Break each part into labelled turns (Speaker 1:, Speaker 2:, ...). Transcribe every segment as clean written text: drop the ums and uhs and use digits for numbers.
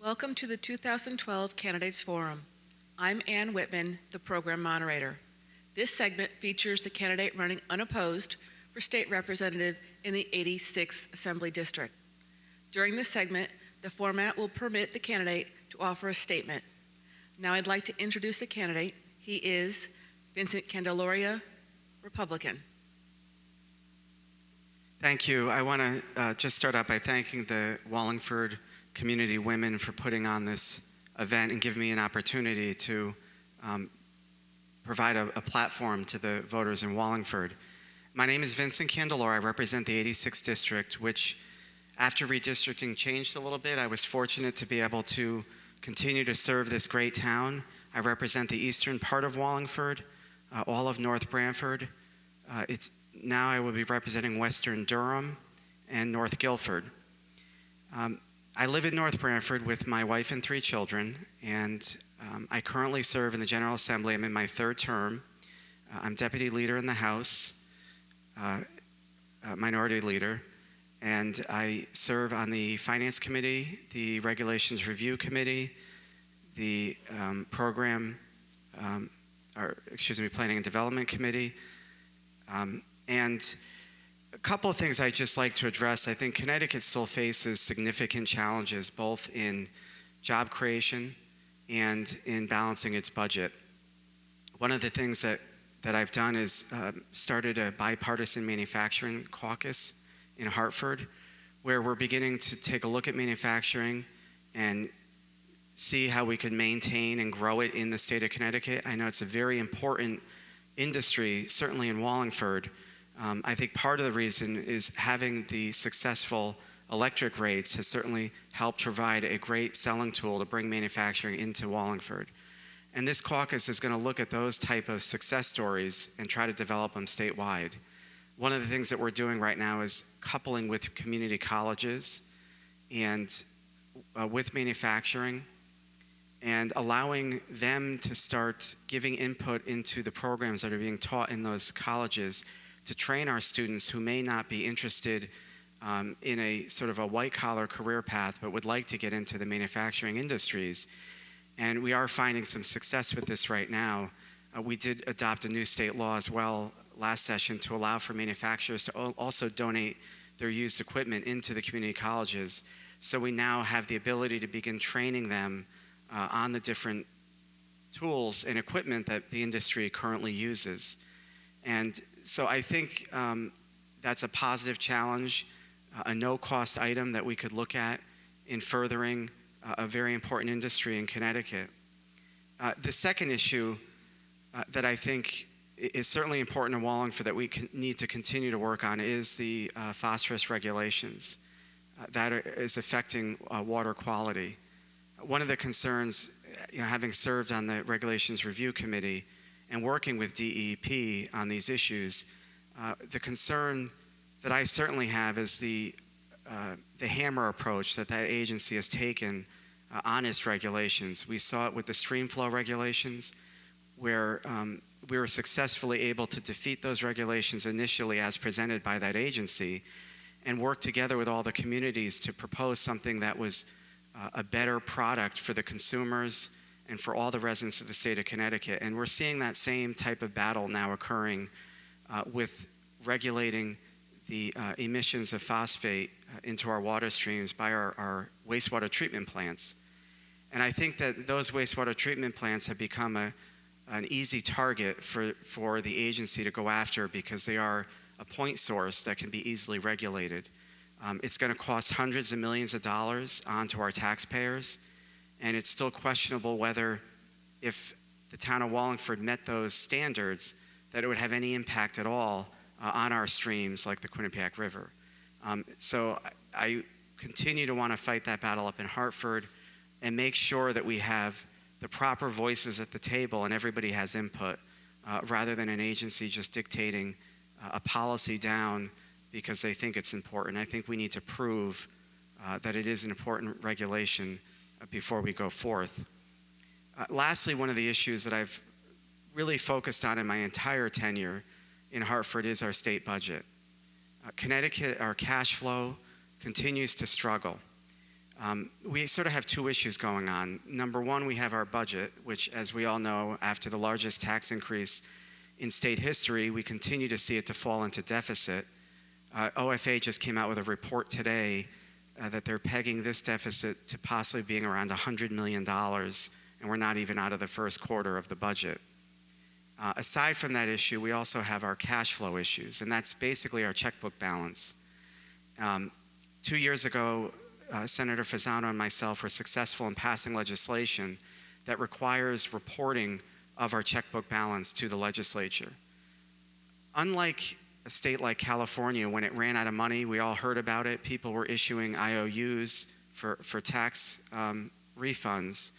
Speaker 1: Welcome to the 2012 Candidates Forum. I'm Ann Whitman, the program moderator. This segment features the candidate running unopposed for state representative in the 86th Assembly District. During this segment, the format will permit the candidate to offer a statement. Now I'd like to introduce the candidate. He is Vincent Candelora, Republican.
Speaker 2: Thank you. I want to just start out by thanking the Wallingford community women for putting on this event and giving me an opportunity to provide a platform to the voters in Wallingford. My name is Vincent Candelora. I represent the 86th District, which after redistricting changed a little bit. I was fortunate to be able to continue to serve this great town. I represent the eastern part of Wallingford, all of North Branford. Now I will be representing Western Durham and North Guilford. I live in North Branford with my wife and 3 children, and I currently serve in the General Assembly. I'm in my 3rd term. I'm Deputy Leader in the House, Minority Leader, and I serve on the Finance Committee, the Regulations Review Committee, the Planning and Development Committee, and a couple of things I'd just like to address. I think Connecticut still faces significant challenges, both in job creation and in balancing its budget. One of the things that I've done is started a bipartisan manufacturing caucus in Hartford, where we're beginning to take a look at manufacturing and see how we can maintain and grow it in the state of Connecticut. I know it's a very important industry, certainly in Wallingford. I think part of the reason is having the successful electric rates has certainly helped provide a great selling tool to bring manufacturing into Wallingford. And this caucus is going to look at those type of success stories and try to develop them statewide. One of the things that we're doing right now is coupling with community colleges and with manufacturing and allowing them to start giving input into the programs that are being taught in those colleges to train our students who may not be interested in a sort of a white-collar career path but would like to get into the manufacturing industries. And we are finding some success with this right now. We did adopt a new state law as well last session to allow for manufacturers to also donate their used equipment into the community colleges. So we now have the ability to begin training them on the different tools and equipment that the industry currently uses. And so I think that's a positive challenge, a no-cost item that we could look at in furthering a very important industry in Connecticut. The second issue that I think is certainly important in Wallingford that we need to continue to work on is the phosphorus regulations that is affecting water quality. One of the concerns, having served on the Regulations Review Committee and working with DEP on these issues, the concern that I certainly have is the hammer approach that agency has taken on its regulations. We saw it with the stream flow regulations, where we were successfully able to defeat those regulations initially as presented by that agency and work together with all the communities to propose something that was a better product for the consumers and for all the residents of the state of Connecticut. And we're seeing that same type of battle now occurring with regulating the emissions of phosphate into our water streams by our wastewater treatment plants. And I think that those wastewater treatment plants have become an easy target for the agency to go after because they are a point source that can be easily regulated. It's going to cost hundreds of millions of dollars onto our taxpayers, and it's still questionable whether, if the town of Wallingford met those standards, that it would have any impact at all on our streams like the Quinnipiac River. So I continue to want to fight that battle up in Hartford and make sure that we have the proper voices at the table and everybody has input, rather than an agency just dictating a policy down because they think it's important. I think we need to prove that it is an important regulation before we go forth. Lastly, one of the issues that I've really focused on in my entire tenure in Hartford is our state budget. Connecticut, our cash flow continues to struggle. We sort of have two issues going on. Number one, we have our budget, which, as we all know, after the largest tax increase in state history, we continue to see it to fall into deficit. OFA just came out with a report today that they're pegging this deficit to possibly being around $100 million, and we're not even out of the first quarter of the budget. Aside from that issue, we also have our cash flow issues, and that's basically our checkbook balance. 2 years ago, Senator Fasano and myself were successful in passing legislation that requires reporting of our checkbook balance to the legislature. Unlike a state like California, when it ran out of money, we all heard about it. People were issuing IOUs for tax refunds,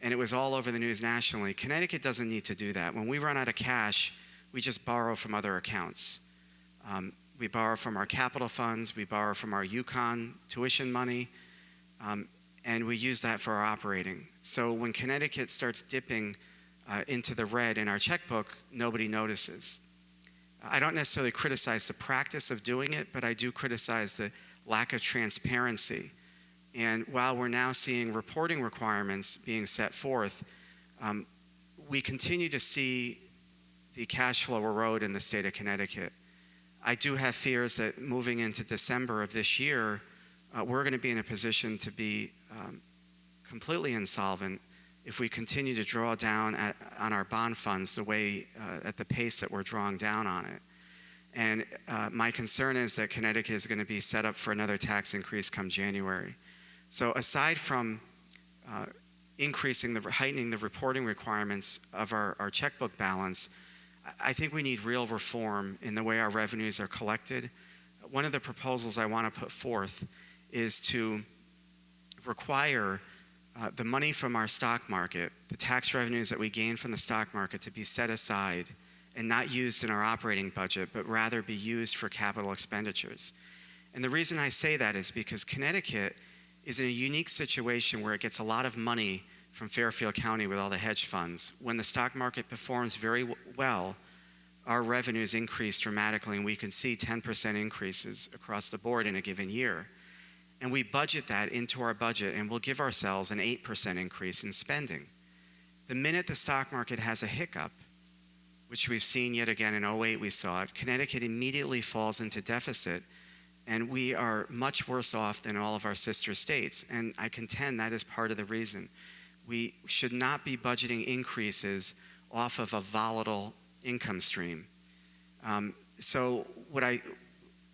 Speaker 2: and it was all over the news nationally. Connecticut doesn't need to do that. When we run out of cash, we just borrow from other accounts. We borrow from our capital funds, we borrow from our UConn tuition money, and we use that for our operating. So when Connecticut starts dipping into the red in our checkbook, nobody notices. I don't necessarily criticize the practice of doing it, but I do criticize the lack of transparency. And while we're now seeing reporting requirements being set forth, we continue to see the cash flow erode in the state of Connecticut. I do have fears that moving into December of this year, we're going to be in a position to be completely insolvent if we continue to draw down on our bond funds the way, at the pace that we're drawing down on it. And my concern is that Connecticut is going to be set up for another tax increase come January. So aside from heightening the reporting requirements of our checkbook balance, I think we need real reform in the way our revenues are collected. One of the proposals I want to put forth is to require the money from our stock market, the tax revenues that we gain from the stock market, to be set aside and not used in our operating budget, but rather be used for capital expenditures. And the reason I say that is because Connecticut is in a unique situation where it gets a lot of money from Fairfield County with all the hedge funds. When the stock market performs very well, our revenues increase dramatically, and we can see 10% increases across the board in a given year. And we budget that into our budget, and we'll give ourselves an 8% increase in spending. The minute the stock market has a hiccup, which we've seen yet again in 2008, we saw it, Connecticut immediately falls into deficit, and we are much worse off than all of our sister states. And I contend that is part of the reason. We should not be budgeting increases off of a volatile income stream. So what I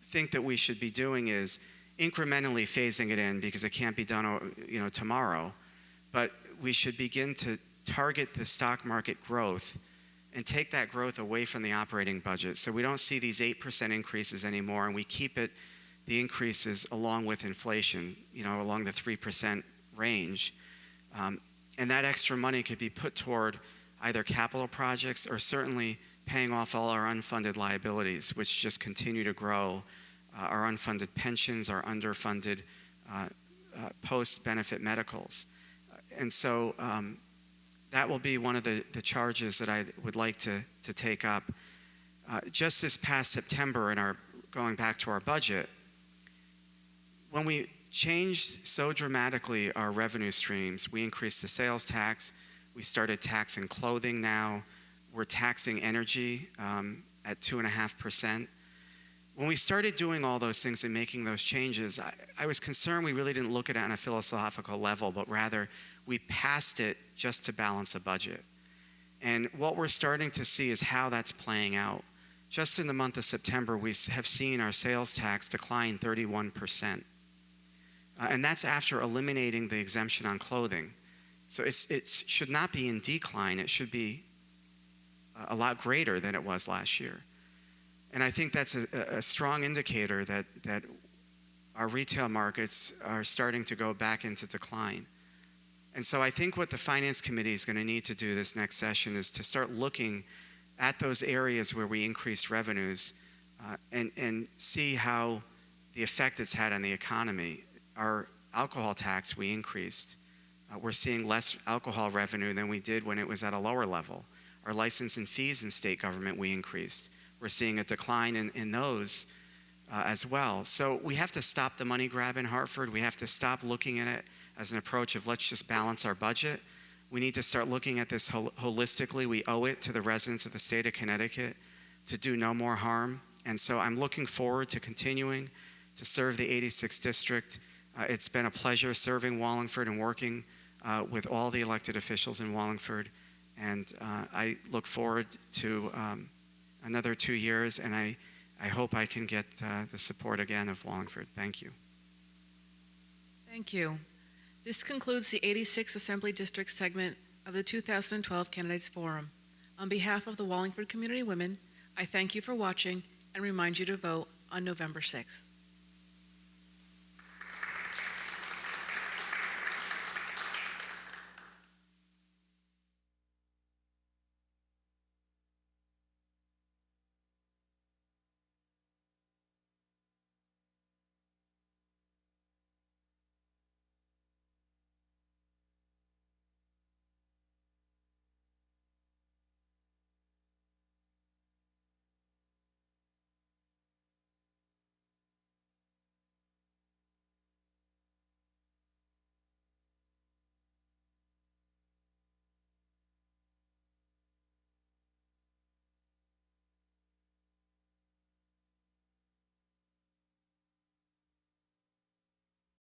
Speaker 2: think that we should be doing is incrementally phasing it in, because it can't be done, tomorrow. But we should begin to target the stock market growth and take that growth away from the operating budget, so we don't see these 8% increases anymore, and we keep the increases along with inflation, along the 3% range. And that extra money could be put toward either capital projects or certainly paying off all our unfunded liabilities, which just continue to grow. Our unfunded pensions, our underfunded post-benefit medicals. And so that will be one of the charges that I would like to take up. Just this past September, going back to our budget, when we changed so dramatically our revenue streams, we increased the sales tax, we started taxing clothing now, we're taxing energy at 2.5%. When we started doing all those things and making those changes, I was concerned we really didn't look at it on a philosophical level, but rather we passed it just to balance a budget. And what we're starting to see is how that's playing out. Just in the month of September, we have seen our sales tax decline 31%. And that's after eliminating the exemption on clothing. So it should not be in decline. It should be a lot greater than it was last year. And I think that's a strong indicator that our retail markets are starting to go back into decline. And so I think what the Finance Committee is going to need to do this next session is to start looking at those areas where we increased revenues and see how the effect it's had on the economy. Our alcohol tax we increased. We're seeing less alcohol revenue than we did when it was at a lower level. Our license and fees in state government we increased. We're seeing a decline in those as well. So we have to stop the money grab in Hartford. We have to stop looking at it as an approach of let's just balance our budget. We need to start looking at this holistically. We owe it to the residents of the state of Connecticut to do no more harm. And so I'm looking forward to continuing to serve the 86th District. It's been a pleasure serving Wallingford and working with all the elected officials in Wallingford. And I look forward to another 2 years, and I hope I can get the support again of Wallingford. Thank you.
Speaker 1: Thank you. This concludes the 86th Assembly District segment of the 2012 Candidates Forum. On behalf of the Wallingford Community Women, I thank you for watching and remind you to vote on November 6th.